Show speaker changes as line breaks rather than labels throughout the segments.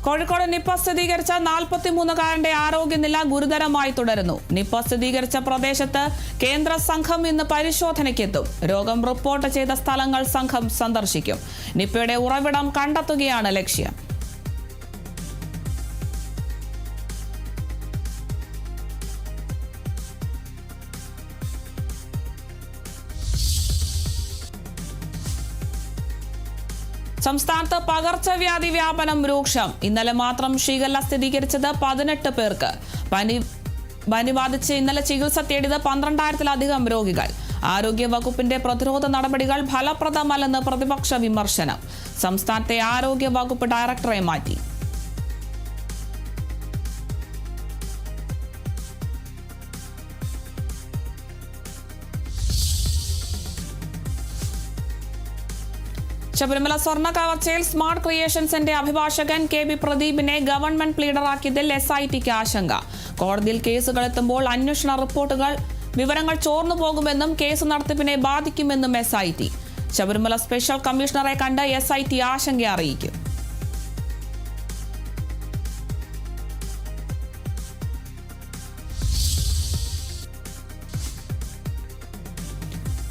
Kozhikode Nipah സ്ഥിരീകരിച്ച 43-കാരന്റെ ആരോഗ്യനില ഗുരുതരമായി തുടരുന്നു. നിപ്പ സ്ഥിരീകരിച്ച പ്രദേശത്ത് കേന്ദ്ര സംഘം ഇന്ന് പരിശോധനയ്ക്കെത്തും. രോഗം റിപ്പോർട്ട് ചെയ്ത സ്ഥലങ്ങൾ സംഘം സന്ദർശിക്കും. നിപ്പയുടെ ഉറവിടം കണ്ടെത്തുകയാണ് ലക്ഷ്യം. സംസ്ഥാനത്ത് പകർച്ചവ്യാധി വ്യാപനം രൂക്ഷം. ഇന്നലെ മാത്രം ഷിഗല്ല സ്ഥിരീകരിച്ചത് 18 പേർക്ക്. പനി ബാധിച്ച് ഇന്നലെ ചികിത്സ തേടിയത് 12,000-ലധികം രോഗികൾ. ആരോഗ്യ വകുപ്പിന്റെ പ്രതിരോധ നടപടികൾ ഫലപ്രദമല്ലെന്ന് പ്രതിപക്ഷ വിമർശനം. സംസ്ഥാനത്തെ ആരോഗ്യ വകുപ്പ് ഡയറക്ടറെ മാറ്റി. ശബരിമല സ്വർണ്ണ കവർച്ചയിൽ സ്മാർട്ട് ക്രിയേഷൻസിന്റെ അഭിഭാഷകൻ KB പ്രദീപിനെ ഗവൺമെന്റ് പ്ലീഡറാക്കിയതിൽ SITക്ക് ആശങ്ക. കോടതിയിൽ കേസുകളെത്തുമ്പോൾ അന്വേഷണ വിവരങ്ങൾ ചോർന്നു പോകുമെന്നും കേസ് നടത്തിപ്പിനെ ബാധിക്കുമെന്നും SIT. ശബരിമല സ്പെഷ്യൽ കമ്മീഷണറെ കണ്ട് SIT ആശങ്ക അറിയിക്കും.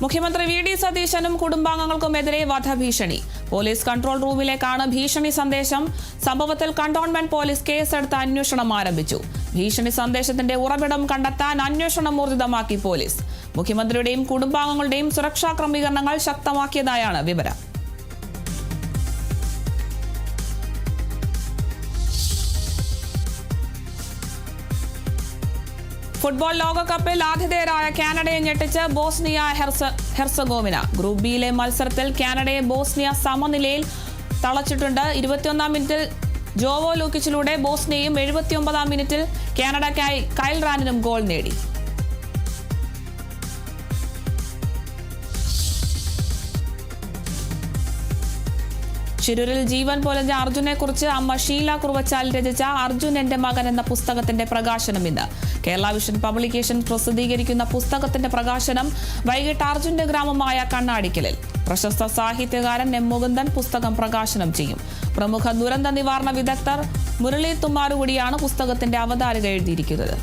മുഖ്യമന്ത്രി VD സതീശനും കുടുംബാംഗങ്ങൾക്കുമെതിരെ വധഭീഷണി. പോലീസ് കൺട്രോൾ റൂമിലേക്കാണ് ഭീഷണി സന്ദേശം. സംഭവത്തിൽ കന്റോൺമെന്റ് പോലീസ് കേസെടുത്ത് അന്വേഷണം ആരംഭിച്ചു. ഭീഷണി സന്ദേശത്തിന്റെ ഉറവിടം കണ്ടെത്താൻ അന്വേഷണം ഊർജിതമാക്കി പോലീസ്. മുഖ്യമന്ത്രിയുടെയും കുടുംബാംഗങ്ങളുടെയും സുരക്ഷാ ക്രമീകരണങ്ങൾ ശക്തമാക്കിയതായാണ് വിവരം. ഫുട്ബോൾ ലോകകപ്പിൽ ആതിഥേയരായ കാനഡയെ ഞെട്ടിച്ച് ബോസ്നിയ ഹെർസഗോവിന. ഗ്രൂപ്പ് ബിയിലെ മത്സരത്തിൽ കാനഡയെ ബോസ്നിയ സമനിലയിൽ തളച്ചിട്ടുണ്ട്. 21-ാം മിനിറ്റിൽ ജോവോ ലൂക്കിച്ചിലൂടെ ബോസ്നിയയും 79-ാം മിനിറ്റിൽ കാനഡയ്ക്കായി കൈൽ റാനിനും ഗോൾ നേടി. ശിരൂരിൽ ജീവൻ പൊലിഞ്ഞ അർജുനെക്കുറിച്ച് അമ്മ ഷീല കുറുവച്ചാൽ രചിച്ച അർജുൻ എന്റെ മകൻ എന്ന പുസ്തകത്തിന്റെ പ്രകാശനം ഇന്ന്. കേരള വിഷൻ പബ്ലിക്കേഷൻ പ്രസിദ്ധീകരിക്കുന്ന പുസ്തകത്തിന്റെ പ്രകാശനം വൈകിട്ട് അർജുന്റെ ഗ്രാമമായ കണ്ണാടിക്കലിൽ. പ്രശസ്ത സാഹിത്യകാരൻ M. മുകുന്ദൻ പുസ്തകം പ്രകാശനം ചെയ്യും. പ്രമുഖ ദുരന്ത നിവാരണ വിദഗ്ധർ മുരളി തുമ്മാരുകൂടിയാണ് പുസ്തകത്തിന്റെ അവതാരിക എഴുതിയിരിക്കുന്നത്.